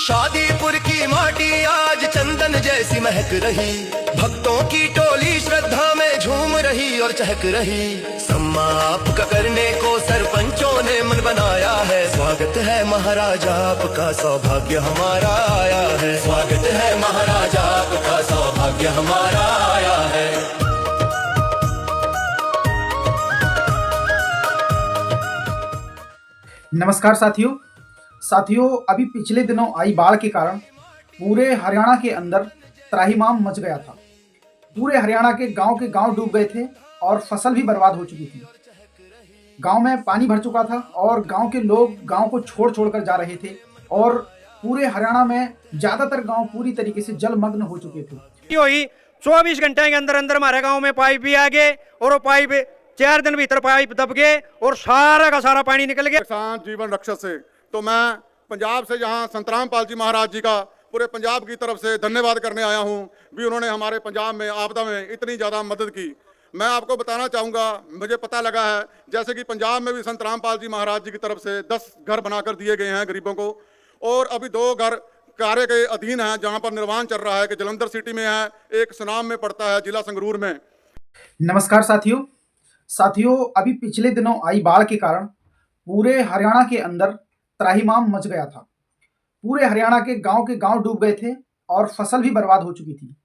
शादीपुर की माटी आज चंदन जैसी महक रही, भक्तों की टोली श्रद्धा में झूम रही और चहक रही। सम्मा आपका करने को सरपंचों ने मन बनाया है, स्वागत है महाराजा आपका सौभाग्य हमारा आया है, स्वागत है महाराजा आपका सौभाग्य हमारा आया है। नमस्कार साथियों, अभी पिछले दिनों आई बाढ़ के कारण पूरे हरियाणा के अंदर त्राहिमाम मच गया था। पूरे हरियाणा के गांव डूब गए थे और फसल भी बर्बाद हो चुकी थी। गांव में पानी भर चुका था और गांव के लोग गांव को छोड़ कर जा रहे थे और पूरे हरियाणा में ज्यादातर गांव पूरी तरीके से जलमग्न हो चुके थे। 24 घंटे के अंदर हमारे गाँव में पाइप भी आ गए और वो पाइप 4 दिन भीतर पाइप दब गए और सारा का सारा पानी निकल गया। किसान जीवन रक्षक से तो मैं पंजाब से यहाँ संत रामपाल जी महाराज जी का पूरे पंजाब की तरफ से धन्यवाद करने आया हूँ भी उन्होंने हमारे पंजाब में आपदा में इतनी ज़्यादा मदद की। मैं आपको बताना चाहूँगा, मुझे पता लगा है जैसे कि पंजाब में भी संत रामपाल जी महाराज जी की तरफ से 10 घर बनाकर दिए गए हैं गरीबों को, और अभी 2 घर कार्य के अधीन हैं जहाँ पर निर्माण चल रहा है कि जलंधर सिटी में है, एक सुनाम में पड़ता है जिला संगरूर में। नमस्कार साथियों, अभी पिछले दिनों आई बाढ़ के कारण पूरे हरियाणा के अंदर त्राहिमाम मच गया था। पूरे हरियाणा के गांव डूब गए थे और फसल भी बर्बाद हो चुकी थी।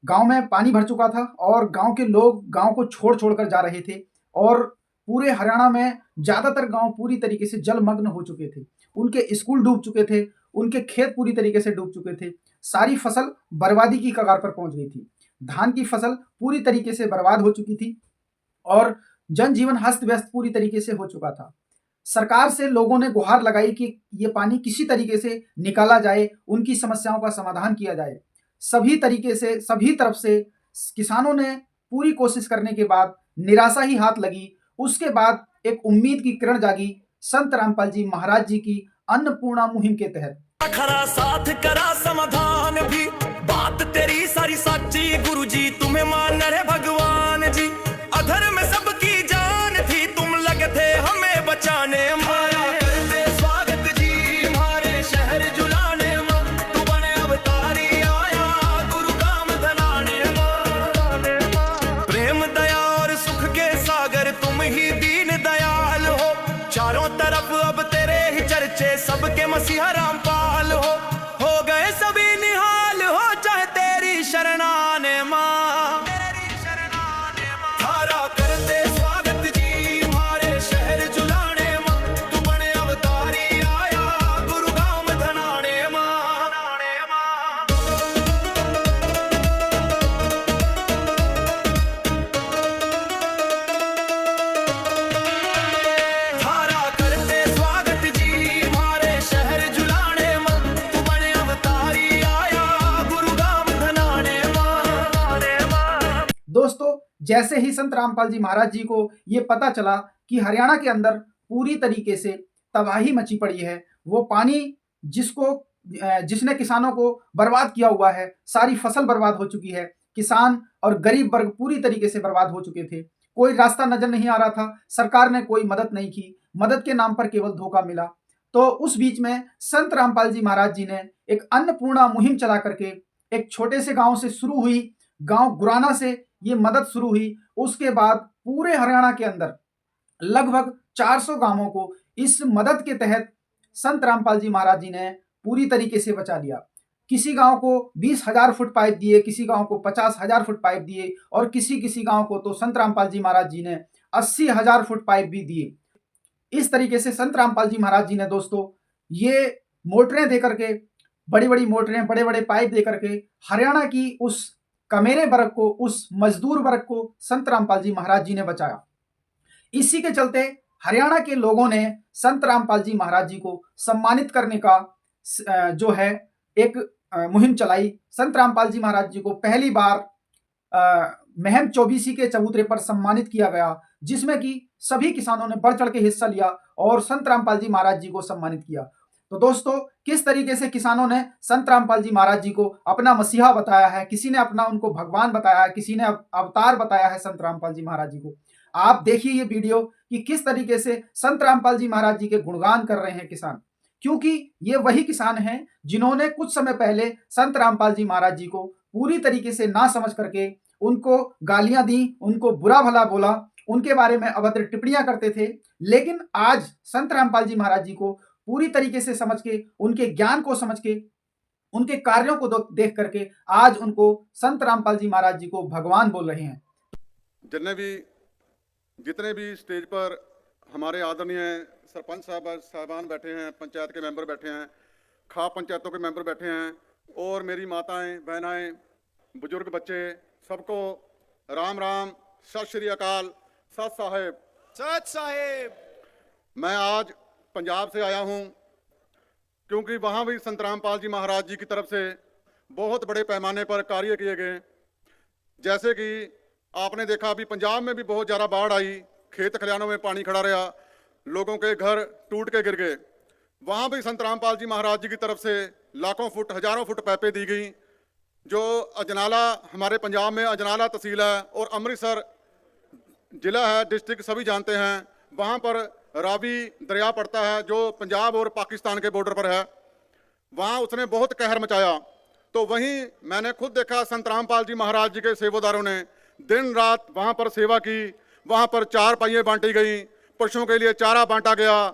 गांव में पानी भर चुका था और गांव के लोग गांव को छोड़ कर जा रहे थे और पूरे हरियाणा में ज्यादातर गांव पूरी तरीके से जलमग्न हो चुके थे। उनके स्कूल डूब चुके थे, उनके खेत पूरी तरीके से डूब चुके थे। सारी फसल बर्बादी की कगार पर पहुंच गई थी। धान की फसल पूरी तरीके से बर्बाद हो चुकी थी और जनजीवन अस्त व्यस्त पूरी तरीके से हो चुका था। सरकार से लोगों ने गुहार लगाई कि ये पानी किसी तरीके से निकाला जाए, उनकी समस्याओं का समाधान किया जाए। सभी तरीके से सभी तरफ से किसानों ने पूरी कोशिश करने के बाद निराशा ही हाथ लगी। उसके बाद एक उम्मीद की किरण जागी संत रामपाल जी महाराज जी की अन्नपूर्णा मुहिम के तहत। खरा साथ करा समाधान भी, बात तेरी सारी सच्ची, गुरु जी तुम्हें मान रहे भगवान जी। अधर में सबकी जान थी, तुम लगे थे हमें बचाने। माया करते स्वागत जी हमारे शहर जुलाने मां, तू बने अवतारी आया गुरु काम धनाने मां। प्रेम दया और सुख के सागर तुम ही दीन दयाल हो, चारों तरफ अब तेरे ही चर्चे, सबके मसीहा रामपाल हो गए सभी निहाल हो, चाहे तेरी शरणाने मां। दोस्तों, जैसे ही संत रामपाल जी महाराज जी को ये पता चला कि हरियाणा के अंदर पूरी तरीके से तबाही मची पड़ी है, वो पानी जिसने किसानों को बर्बाद किया हुआ है, सारी फसल बर्बाद हो चुकी है, किसान और गरीब वर्ग पूरी तरीके से बर्बाद हो चुके थे। कोई रास्ता नजर नहीं आ रहा था, सरकार ने कोई मदद नहीं की, मदद के नाम पर केवल धोखा मिला। तो उस बीच में संत रामपाल जी महाराज जी ने एक अन्नपूर्णा मुहिम चला करके एक छोटे से गांव से शुरू हुई, गांव गुराना से ये मदद शुरू हुई। उसके बाद पूरे हरियाणा के अंदर लगभग 400 गांवों को इस मदद के तहत संत रामपाल जी महाराज जी ने पूरी तरीके से बचा लिया। किसी गांव को 20,000 फुट पाइप दिए, किसी गांव को 50,000 फुट पाइप दिए और किसी गांव को तो संत रामपाल जी महाराज जी ने 80,000 फुट पाइप भी दिए। इस तरीके से संत रामपाल जी महाराज जी ने दोस्तों ये मोटरें दे करके, बड़ी मोटरें, बड़े पाइप दे करके हरियाणा की उस कमेरे वर्ग को, उस मजदूर वर्ग को संत रामपाल जी महाराज जी ने बचाया। इसी के चलते हरियाणा के लोगों ने संत रामपाल जी महाराज जी को सम्मानित करने का जो है एक मुहिम चलाई। संत रामपाल जी महाराज जी को पहली बार महम चौबीसी के चबूतरे पर सम्मानित किया गया, जिसमें कि सभी किसानों ने बढ़ चढ़ के हिस्सा लिया और संत रामपाल जी महाराज जी को सम्मानित किया। तो दोस्तों, किस तरीके से किसानों ने संत रामपाल जी महाराज जी को अपना मसीहा बताया है, किसी ने अपना उनको भगवान बताया है, किसी ने अवतार बताया है संत रामपाल जी महाराज जी को। आप देखिए ये वीडियो कि किस तरीके से संत रामपाल जी महाराज जी के गुणगान कर रहे हैं किसान, क्योंकि ये वही किसान हैं जिन्होंने कुछ समय पहले संत रामपाल जी महाराज जी को पूरी तरीके से ना समझ करके उनको गालियां दी, उनको बुरा भला बोला, उनके बारे में अभद्र टिप्पणियां करते थे। लेकिन आज संत रामपाल जी महाराज जी को पूरी तरीके से समझ के, उनके ज्ञान को समझ के, उनके कार्यों को देख करके आज उनको संत रामपाल जी महाराज जी को भगवान बोल रहे हैं। जितने भी स्टेज पर हमारे आदरणीय सरपंच साहबान बैठे हैं, पंचायत के मेंबर बैठे हैं, खाप पंचायतों के मेंबर बैठे हैं, और मेरी माताएं, बहनाएं, बुजुर्ग बच्चे, सबको राम राम, सत श्री अकाल, सत साहेब। सत साहेब। मैं आज पंजाब से आया हूं क्योंकि वहां भी संत रामपाल जी महाराज जी की तरफ से बहुत बड़े पैमाने पर कार्य किए गए। जैसे कि आपने देखा अभी पंजाब में भी बहुत ज़्यादा बाढ़ आई, खेत खलिहानों में पानी खड़ा रहा, लोगों के घर टूट के गिर गए। वहाँ भी संत रामपाल जी महाराज जी की तरफ से लाखों फुट, हजारों फुट पाइपें दी गई। जो अजनाला, हमारे पंजाब में अजनाला तहसील है और अमृतसर जिला है, डिस्ट्रिक्ट सभी जानते हैं, वहाँ पर रावी दरिया पड़ता है जो पंजाब और पाकिस्तान के बॉर्डर पर है। वहाँ उसने बहुत कहर मचाया। तो वहीं मैंने खुद देखा संत रामपाल जी महाराज जी के सेवादारों ने दिन रात वहाँ पर सेवा की। वहाँ पर चार पाइयाँ बांटी गई, पशुओं के लिए चारा बांटा गया,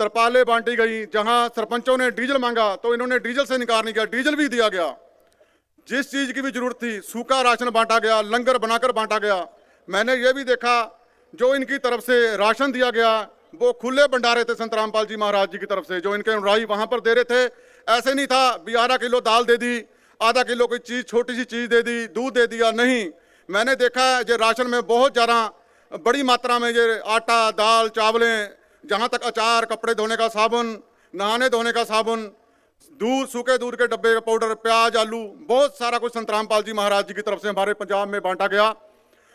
तरपालें बांटी गई। जहाँ सरपंचों ने डीजल मांगा तो इन्होंने डीजल से इनकार नहीं किया, डीजल भी दिया गया। जिस चीज़ की भी जरूरत थी सूखा राशन बांटा गया, लंगर बनाकर बांटा गया। मैंने ये भी देखा जो इनकी तरफ से राशन दिया गया वो खुले भंडारे थे संत रामपाल जी महाराज जी की तरफ से, जो इनके अनुयायी वहाँ पर दे रहे थे। ऐसे नहीं था भी आधा किलो दाल दे दी, आधा किलो कोई चीज़, छोटी सी चीज़ दे दी, दूध दे दिया, नहीं। मैंने देखा है जो राशन में बहुत ज़्यादा बड़ी मात्रा में ये आटा, दाल, चावलें, जहाँ तक अचार, कपड़े धोने का साबुन, नहाने धोने का साबुन, दूध, सूखे दूध के डब्बे का पाउडर, प्याज, आलू, बहुत सारा कुछ संत रामपाल जी महाराज जी की तरफ से हमारे पंजाब में बांटा गया।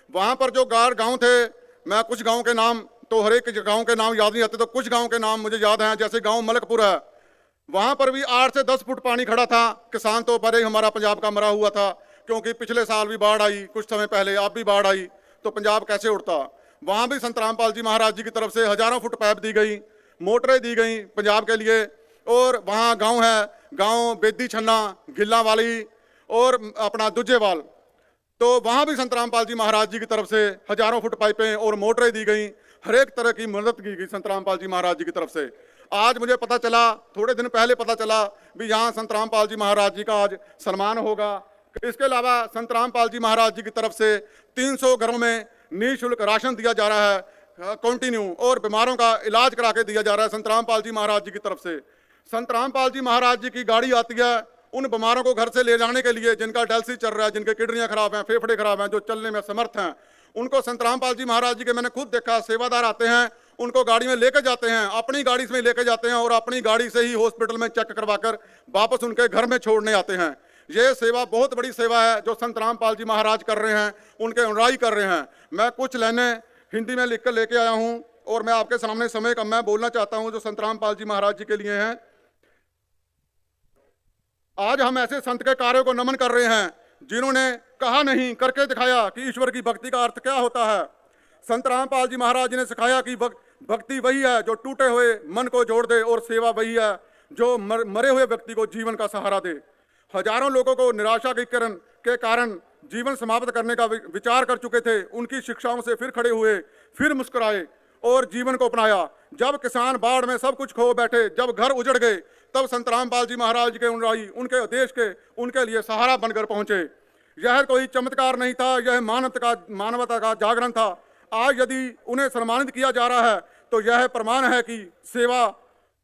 वहाँ पर जो गाँव थे, मैं कुछ गाँव के नाम तो हर एक गाँव के नाम याद नहीं आते, तो कुछ गाँव के नाम मुझे याद हैं। जैसे गाँव मलकपुर है, वहाँ पर भी 8 से 10 फुट पानी खड़ा था। किसान तो पहले ही हमारा पंजाब का मरा हुआ था, क्योंकि पिछले साल भी बाढ़ आई, कुछ समय पहले अब भी बाढ़ आई, तो पंजाब कैसे उठता। वहाँ भी संत रामपाल जी महाराज जी की तरफ से हजारों फुट पाइप दी गई, मोटरें दी गई पंजाब के लिए। और वहाँ गांव है, गांव बेदी छन्ना, गिल्ला वाली और अपना दुजेवाल, तो वहाँ भी संत रामपाल जी महाराज जी की तरफ से हजारों फुट पाइपें और मोटरें दी गई। हर एक तरह की मदद की गई संत रामपाल जी महाराज जी की तरफ से। आज मुझे पता चला, थोड़े दिन पहले पता चला भी यहाँ संत रामपाल जी महाराज जी का आज सम्मान होगा। इसके अलावा संत रामपाल जी महाराज जी की तरफ से 300 घरों में निःशुल्क राशन दिया जा रहा है कंटिन्यू, और बीमारों का इलाज करा के दिया जा रहा है संत रामपाल जी महाराज जी की तरफ से। संत रामपाल जी महाराज जी की गाड़ी आती है उन बीमारों को घर से ले जाने के लिए, जिनका डायलिसिस चल रहा है, जिनके किडनियाँ खराब हैं, फेफड़े खराब हैं, जो चलने में समर्थ हैं, उनको संत रामपाल जी महाराज जी के मैंने खुद देखा, सेवादार आते हैं, उनको गाड़ी में लेके जाते हैं, अपनी गाड़ी में लेके जाते हैं और अपनी गाड़ी से ही हॉस्पिटल में चेक करवाकर वापस उनके घर में छोड़ने आते हैं। ये सेवा बहुत बड़ी सेवा है जो संत रामपाल जी महाराज कर रहे हैं, उनके अनुयायी कर रहे हैं। मैं कुछ लाइनें हिंदी में लिख कर लेके आया हूँ और मैं आपके सामने समय कम मैं बोलना चाहता हूँ जो संत रामपाल जी महाराज जी के लिए हैं। आज हम ऐसे संत के कार्यों को नमन कर रहे हैं जिन्होंने कहा नहीं, करके दिखाया कि ईश्वर की भक्ति का अर्थ क्या होता है। संत रामपाल जी महाराज जी ने सिखाया कि भक्ति वही है जो टूटे हुए मन को जोड़ दे, और सेवा वही है जो मरे हुए व्यक्ति को जीवन का सहारा दे। हजारों लोगों को निराशा के कारण जीवन समाप्त करने का विचार कर चुके थे, उनकी शिक्षाओं से फिर खड़े हुए, फिर मुस्कुराए और जीवन को अपनाया। जब किसान बाढ़ में सब कुछ खो बैठे, जब घर उजड़ गए, तब संत रामपाल जी महाराज के अनुयायी उनके देश के उनके लिए सहारा बनकर पहुंचे। यह कोई चमत्कार नहीं था, यह मानवता का जागरण था। आज यदि उन्हें सम्मानित किया जा रहा है तो यह प्रमाण है कि सेवा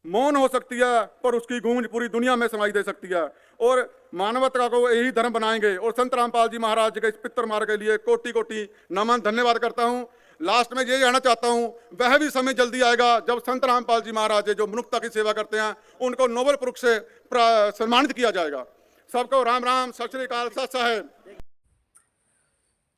मौन हो सकती है पर उसकी गूंज पूरी दुनिया में सुनाई दे सकती है, और मानवता को यही धर्म बनाएंगे। और संत रामपाल जी महाराज के इस पितर मार्ग के लिए कोटि कोटि नमन, धन्यवाद करता हूँ। लास्ट में ये कहना चाहता हूँ, वह भी समय जल्दी आएगा जब संत रामपाल जी महाराज जो मनुष्यता की सेवा करते हैं उनको नोबेल पुरस्कार से सम्मानित किया जाएगा। सबको राम राम, सत श्री अकाल, सत साहेब।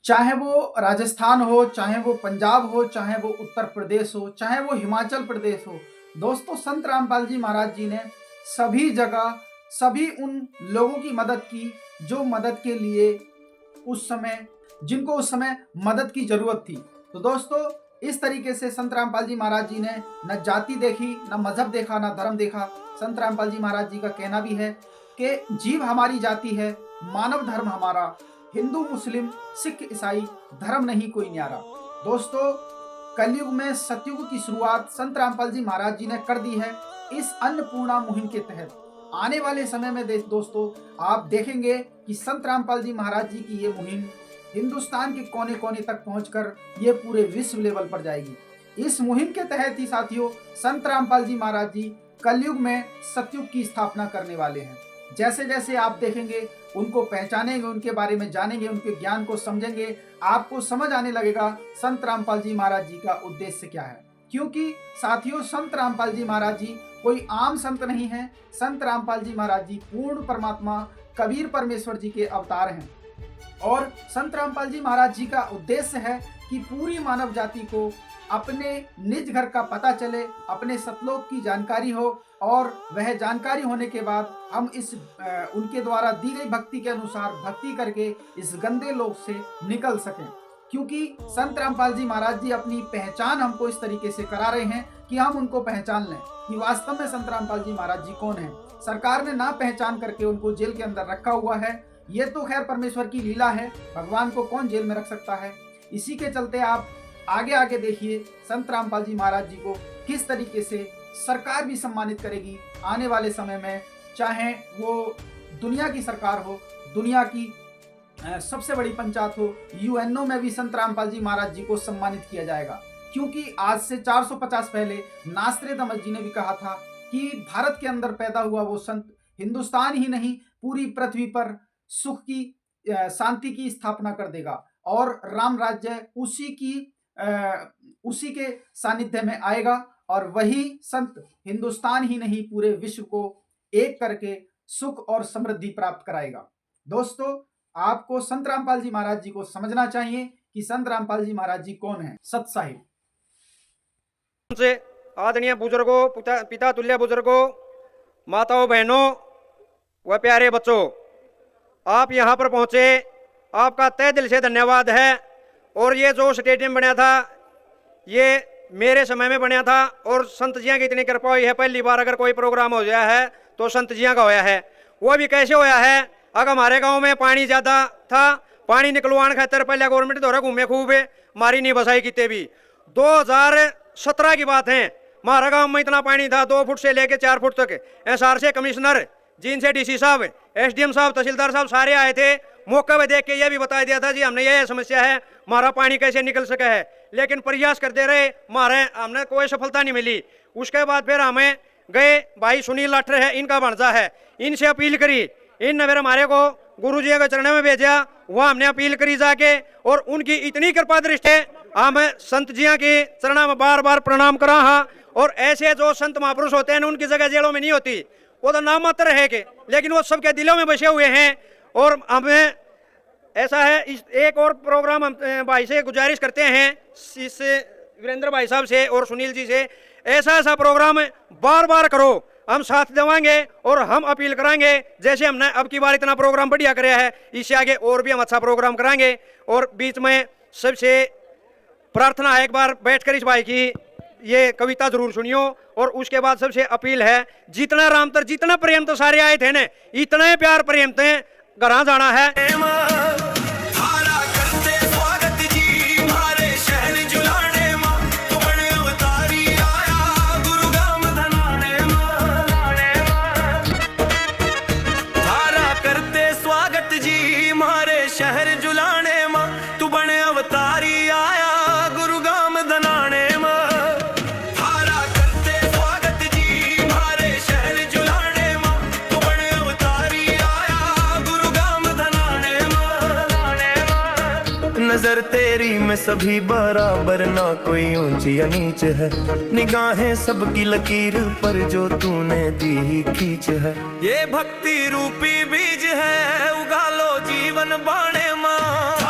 चाहे वो राजस्थान हो, चाहे वो पंजाब हो, चाहे वो उत्तर प्रदेश हो, चाहे वो हिमाचल प्रदेश हो, दोस्तों संत रामपाल जी महाराज जी ने सभी जगह सभी उन लोगों की मदद की जो मदद के लिए जिनको उस समय मदद की जरूरत थी। तो दोस्तों इस तरीके से संत रामपाल जी महाराज जी ने न जाति देखी, न मजहब देखा, न धर्म देखा। संत रामपाल जी महाराज जी का कहना भी है कि जीव हमारी जाति है, मानव धर्म हमारा, हिंदू मुस्लिम सिख ईसाई धर्म नहीं कोई न्यारा। दोस्तों, कलयुग में सतयुग की शुरुआत संत रामपाल जी महाराज जी ने कर दी है इस अन्नपूर्णा मुहिम के तहत। आने वाले समय में दोस्तों आप देखेंगे कि संत रामपाल जी महाराज जी की ये मुहिम हिंदुस्तान के कोने कोने तक पहुंचकर ये पूरे विश्व लेवल पर जाएगी। इस मुहिम के तहत ही साथियों संत रामपाल जी महाराज जी कलयुग में सतयुग की स्थापना करने वाले हैं। जैसे जैसे आप देखेंगे, उनको पहचानेंगे, उनके बारे में जानेंगे, उनके ज्ञान को समझेंगे, आपको समझ आने लगेगा संत रामपाल जी महाराज जी का उद्देश्य क्या है। क्योंकि साथियों संत रामपाल जी महाराज जी कोई आम संत नहीं है। संत रामपाल जी महाराज जी पूर्ण परमात्मा कबीर परमेश्वर जी के अवतार हैं। और संत रामपाल जी महाराज जी का उद्देश्य है कि पूरी मानव जाति को अपने निज घर का पता चले, अपने सतलोक की जानकारी हो, और वह जानकारी होने के बाद हम इस उनके द्वारा दी गई भक्ति के अनुसार भक्ति करके इस गंदे लोक से निकल सकें। क्योंकि संत रामपाल जी महाराज जी अपनी पहचान हमको इस तरीके से करा रहे हैं कि हम उनको पहचान लें कि वास्तव में संत रामपाल जी महाराज जी कौन है। सरकार ने ना पहचान करके उनको जेल के अंदर रखा हुआ है। ये तो खैर परमेश्वर की लीला है, भगवान को कौन जेल में रख सकता है। इसी के चलते आप आगे आगे देखिए संत रामपाल जी महाराज जी को किस तरीके से सरकार भी सम्मानित करेगी आने वाले समय में। चाहे वो दुनिया की सरकार हो, दुनिया की सबसे बड़ी पंचायत हो, यूएनओ में भी संत रामपाल जी महाराज जी को सम्मानित किया जाएगा। क्योंकि आज से 450 पहले नास्त्रेदमस जी ने भी कहा था कि भारत के अंदर पैदा हुआ वो संत हिंदुस्तान ही नहीं पूरी पृथ्वी पर सुख की शांति की स्थापना कर देगा, और राम राज्य उसी के सानिध्य में आएगा, और वही संत हिंदुस्तान ही नहीं पूरे विश्व को एक करके सुख और समृद्धि प्राप्त कराएगा। दोस्तों, आपको संत रामपाल जी महाराज जी को समझना चाहिए कि संत रामपाल जी महाराज जी कौन है। सत साहिब से आदरणीय बुजुर्गों, पिता तुल्य बुजुर्गों, माताओं, बहनों व प्यारे बच्चों, आप यहाँ पर पहुँचे, आपका तहे दिल से धन्यवाद है। और ये जो स्टेडियम बना था ये मेरे समय में बना था, और संत जियाँ की इतनी कृपा हुई है, पहली बार अगर कोई प्रोग्राम हो गया है तो संत जियाँ का होया है। वो भी कैसे होया है, अगर हमारे गांव में पानी ज़्यादा था, पानी निकलवाने खातर पहले गवर्नमेंट द्वारा घूमे खूब मारी नहीं बसाई कितने भी। 2017 की बात है, हमारा गांव में इतना पानी था 2 फुट से लेके 4 फुट तक। एसआर से कमिश्नर, जिनसे डीसी साहब, एसडीएम साहब, तहसीलदार साहब सारे आए थे। मौके पर देख के यह भी बता दिया था जी हमने यह समस्या है, हमारा पानी कैसे निकल सका है। लेकिन प्रयास करते रहे, हमने कोई सफलता नहीं मिली। उसके बाद फिर हमें गए, भाई सुनील लाठर है, इनका भांजा है, इनसे अपील करी। इन फिर हमारे को गुरु जी के चरणों में भेजा, वहाँ हमने अपील करी जाके, और उनकी इतनी कृपा दृष्टि हम संत जिया के चरणों में बार बार प्रणाम करा। हाँ, और ऐसे जो संत महापुरुष होते हैं उनकी जगह जेलों में नहीं होती, वो तो नाम मात्र है के, लेकिन वो सबके दिलों में बसे हुए हैं। और हमें ऐसा है, इस एक और प्रोग्राम हम भाई से गुजारिश करते हैं, इस वीरेंद्र भाई साहब से और सुनील जी से, ऐसा प्रोग्राम बार बार करो, हम साथ देवाएंगे और हम अपील कराएंगे। जैसे हमने अब की बार इतना प्रोग्राम बढ़िया कराया है, इससे आगे और भी हम अच्छा प्रोग्राम कराएंगे। और बीच में सबसे प्रार्थना है, एक बार बैठकर इस भाई की ये कविता जरूर सुनियो। और उसके बाद सबसे अपील है, जितना राम तर जितना प्रेम तो सारे आए थे न, इतना ही प्यार प्रेम थे घर जाना है। शहर जुलाने मां तू बने अवतारी आया गुरुगाम दनाने मां। थारा करते स्वागत जी मारे शहर जुलाने मां तू बने अवतारी आया गुरुगाम दनाने मां। नजर तेरी में सभी बराबर, ना कोई ऊंची या नीच है, निगाहें सबकी लकीर पर जो तूने दी खींच है। ये भक्ति रूपी बीज है, उगा लो जीवन बाणे मां।